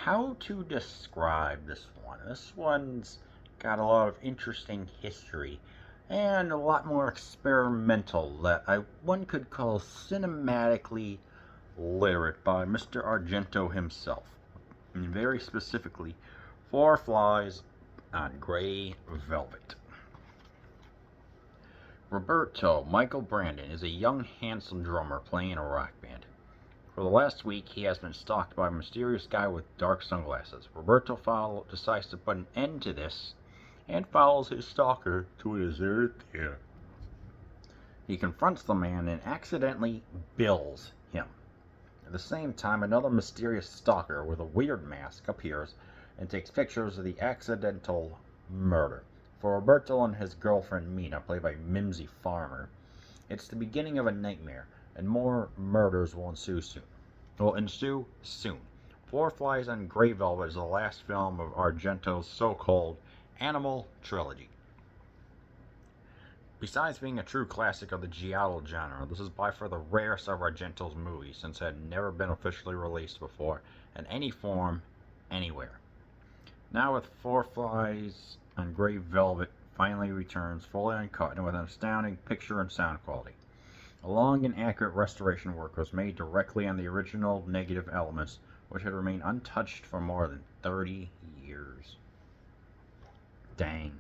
how to describe this one? This one's got a lot of interesting history and a lot more experimental that one could call cinematically literate by Mr. Argento himself. And very specifically, Four Flies on Grey Velvet. Roberto Michael Brandon is a young, handsome drummer playing in a rock band. For the last week, he has been stalked by a mysterious guy with dark sunglasses. Roberto decides to put an end to this and follows his stalker to a deserted theater. He confronts the man and accidentally bills him. At the same time, another mysterious stalker with a weird mask appears and takes pictures of the accidental murder. For Roberto and his girlfriend Mina, played by Mimsy Farmer, it's the beginning of a nightmare, and more murders will ensue soon. Four Flies on Grey Velvet is the last film of Argento's so-called animal trilogy. Besides being a true classic of the giallo genre, this is by far the rarest of Argento's movies, since it had never been officially released before in any form, anywhere. Now with Four Flies on Grey Velvet finally returns fully uncut and with an astounding picture and sound quality. A long and accurate restoration work was made directly on the original negative elements, which had remained untouched for more than 30 years. Dang.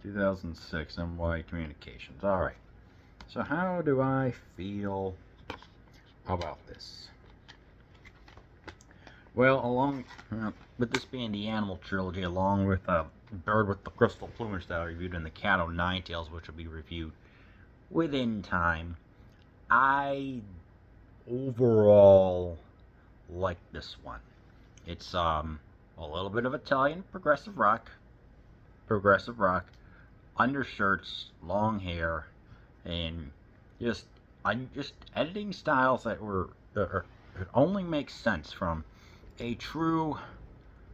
2006, MY Communications. Alright. So how do I feel about this? Well, with this being the Animal Trilogy, along with Bird with the Crystal Plumage that I reviewed in the Cat O' Nine Tails, which will be reviewed within time, I overall like this one. It's a little bit of Italian progressive rock, undershirts, long hair, and just editing styles that only make sense from a true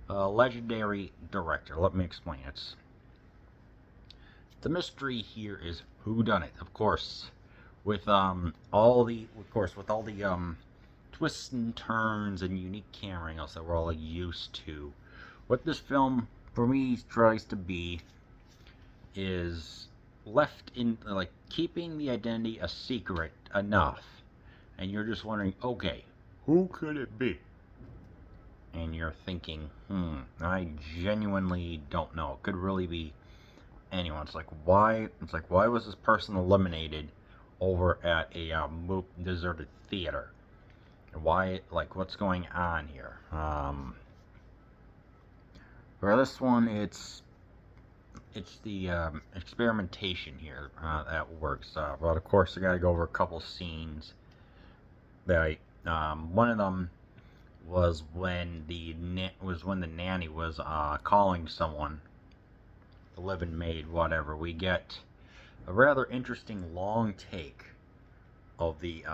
legendary director. Let me explain. The mystery here is who done it. Of course, with all the twists and turns and unique camera angles that we're all used to. What this film for me tries to be is left in keeping the identity a secret enough, and you're just wondering, okay, who could it be? And you're thinking, I genuinely don't know. It could really be anyone. It's like why was this person eliminated over at a deserted theater? Why, what's going on here? For this one, it's the experimentation here that works. But of course, I got to go over a couple scenes that one of them was when the nanny was calling someone, the living maid, whatever. We get a rather interesting long take of it,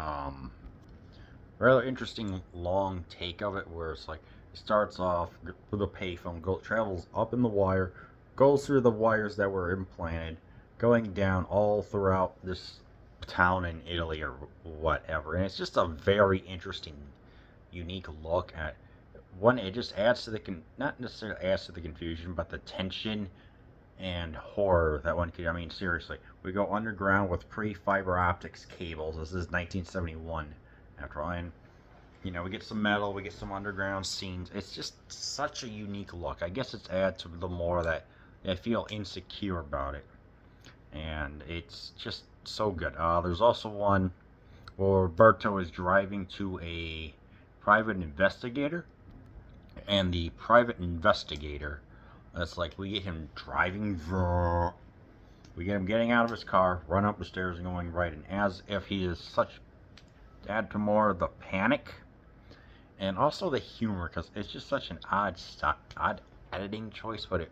where it's like it starts off with a payphone, travels up in the wire, goes through the wires that were implanted, going down all throughout this town in Italy or whatever, and it's just a very interesting, unique look at one. It just adds to the not necessarily adds to the confusion, but the tension and horror that one could. I mean, seriously, we go underground with pre-fiber optics cables. This is 1971, after all, and we get some metal, we get some underground scenes. It's just such a unique look. I guess it's add to the more that I feel insecure about it, and it's just so good. There's also one where Roberto is driving to a private investigator, and the private investigator, it's like we get him driving, we get him getting out of his car, run up the stairs and going right, and as if he is add to more of the panic and also the humor, because it's just such an odd editing choice, but it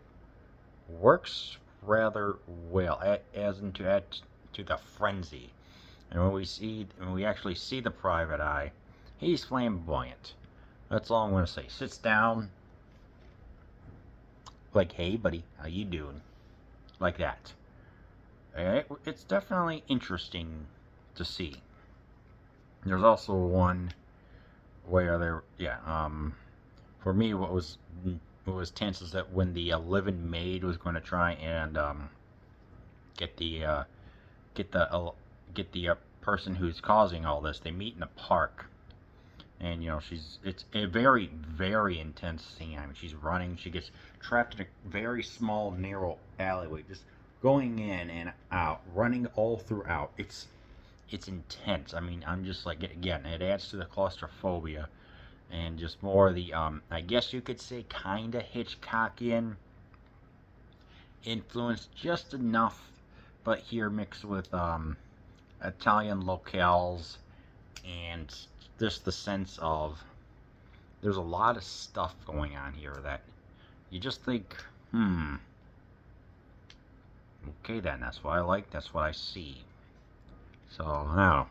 works rather well, as in to add to the frenzy. And when we actually see the private eye, he's flamboyant. That's all I'm going to say. Sits down, like, hey buddy, how you doing? Like that. It's definitely interesting to see. There's also one where for me, what was tense is that when the living maid was going to try and get the get the get the person who's causing all this, they meet in a park, and it's a very intense scene. I mean, she's running, she gets trapped in a very small narrow alleyway, just going in and out, running all throughout. It's intense. I mean, I'm just like, again, it adds to the claustrophobia and just more of the I guess you could say kind of Hitchcockian influence, just enough, but here mixed with Italian locales, and just the sense of there's a lot of stuff going on here that you just think, okay then, that's what I like, that's what I see. So I don't know.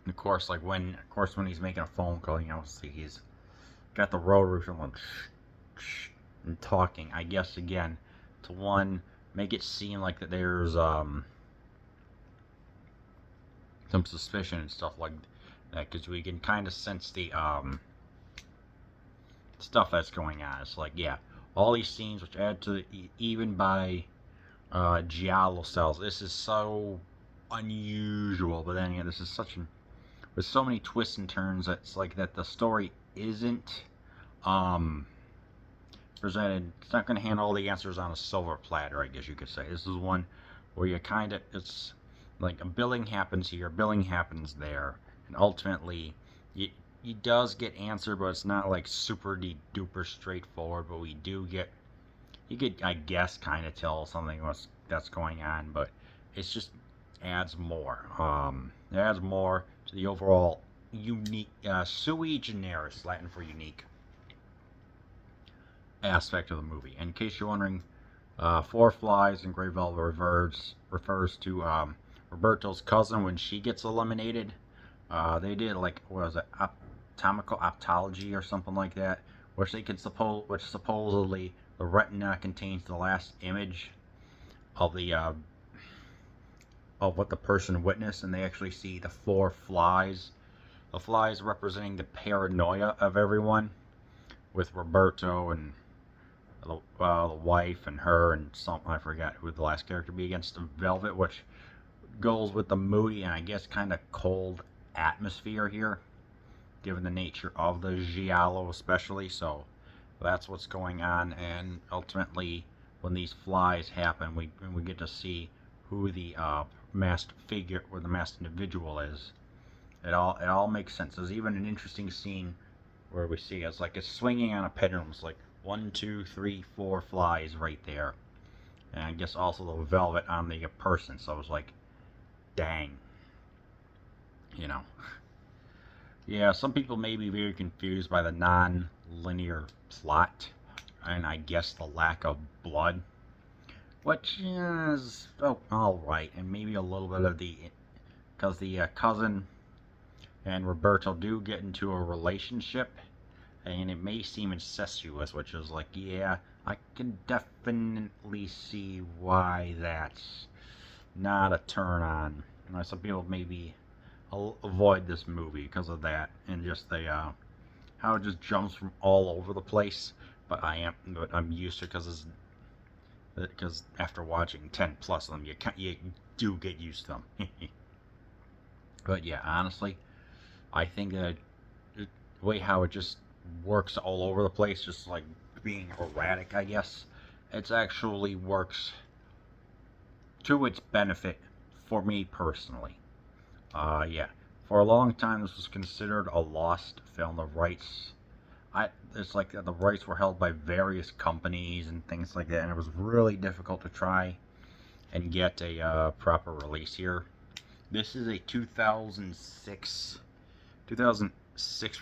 Of course, when he's making a phone call, see he's got the road roof and and talking. I guess again, to one, make it seem like that there's some suspicion and stuff like that, because we can kind of sense the stuff that's going on. It's like, yeah, all these scenes which add to even by giallo styles. This is so unusual, but then this is with so many twists and turns that it's like that the story isn't presented. It's not going to hand all the answers on a silver platter, I guess you could say. This is one where it's like a billing happens here, billing happens there, and ultimately he does get answered, but it's not like super duper straightforward. But you could, I guess, kind of tell something that's going on, but it's just adds more. It adds more to the overall unique, sui generis, Latin for unique, aspect of the movie. And in case you're wondering, Four Flies in Grey Velvet refers to Roberto's cousin when she gets eliminated. They did like, what was it, atomical optology or something like that, which supposedly the retina contains the last image of the of what the person witnessed, and they actually see the four flies. The flies representing the paranoia of everyone, with Roberto and the wife and her and I forgot who the last character be, against the Velvet, which goes with the moody and I guess kind of cold atmosphere here, given the nature of the giallo especially. So that's what's going on, and ultimately when these flies happen, we get to see who the masked figure or the masked individual is. It all makes sense. There's even an interesting scene where we see it's like it's swinging on a pendulum. It's like 1, 2, 3, 4 flies right there, and I guess also the velvet on the person. So it was like, dang, Yeah, some people may be very confused by the non-linear plot, and I guess the lack of blood, which is all right, and maybe a little bit of because the cousin and Roberto do get into a relationship, and it may seem incestuous, which is like, yeah, I can definitely see why that's not a turn on. Some people maybe avoid this movie because of that, and just the how it just jumps from all over the place. But I'm used to it because after watching 10 plus of them, you do get used to them. But yeah, honestly, I think that the way how it just works all over the place, just like being erratic, I guess, it actually works to its benefit for me personally. Yeah, for a long time this was considered a lost film. The rights, it's like the rights were held by various companies and things like that, and it was really difficult to try and get a proper release here. This is a 2006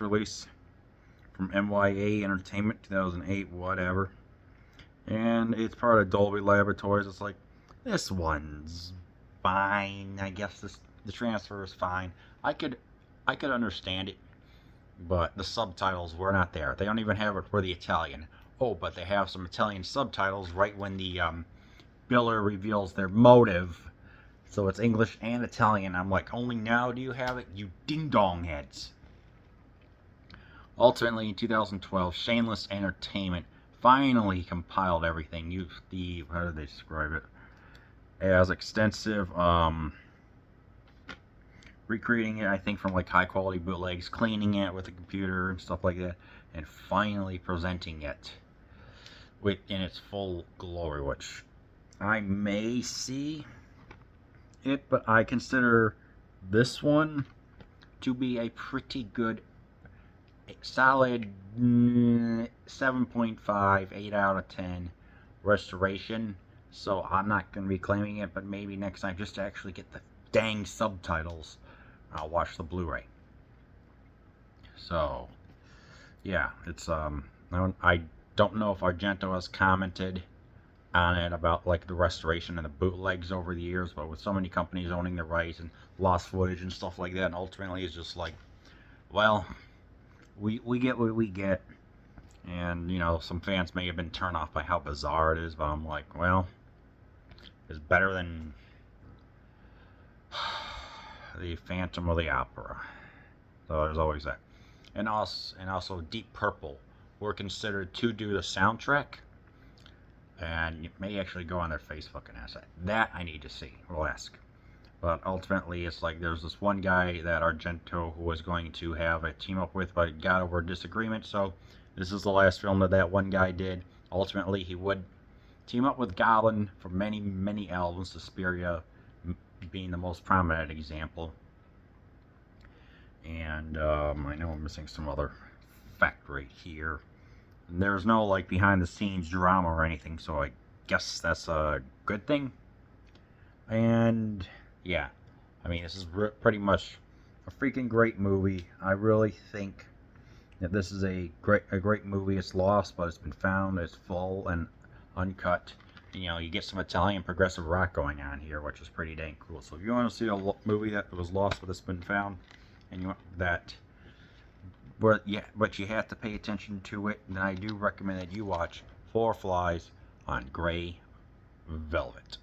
release from MYA Entertainment, 2008, whatever. And it's part of Dolby Laboratories. It's like, this one's fine. I guess the transfer is fine. I could understand it, but the subtitles were not there. They don't even have it for the Italian. Oh, but they have some Italian subtitles right when the biller reveals their motive. So it's English and Italian. I'm like, only now do you have it, you ding dong heads. Ultimately, in 2012, Shameless Entertainment finally compiled everything. How do they describe it? As extensive, recreating it, I think, from like high quality bootlegs, cleaning it with a computer and stuff like that, and finally presenting it in its full glory, which I may see it, but I consider this one to be a pretty good, solid 7.5, 8 out of 10 restoration. So I'm not going to be claiming it, but maybe next time, just to actually get the dang subtitles, I'll watch the Blu-ray. So yeah, it's I don't know if Argento has commented on it about like the restoration and the bootlegs over the years, but with so many companies owning the rights and lost footage and stuff like that, and ultimately it's just like, well, we get what we get, and some fans may have been turned off by how bizarre it is, but I'm like, well, it's better than the Phantom of the Opera. So there's always that, and also Deep Purple were considered to do the soundtrack. And you may actually go on their Facebook and ask that I need to see. We'll ask. But ultimately, it's like there's this one guy that Argento who was going to have a team up with, but got over a disagreement. So this is the last film that one guy did. Ultimately, he would team up with Goblin for many, many albums, Suspiria being the most prominent example. And I know I'm missing some other fact right here. There's no like behind the scenes drama or anything, so I guess that's a good thing. And yeah, I mean, this is pretty much a freaking great movie. I really think that this is a great movie. It's lost, but it's been found. It's full and uncut. You get some Italian progressive rock going on here, which is pretty dang cool. So if you want to see a movie that was lost but it's been found, and you want that, but you have to pay attention to it, then I do recommend that you watch Four Flies on Grey Velvet.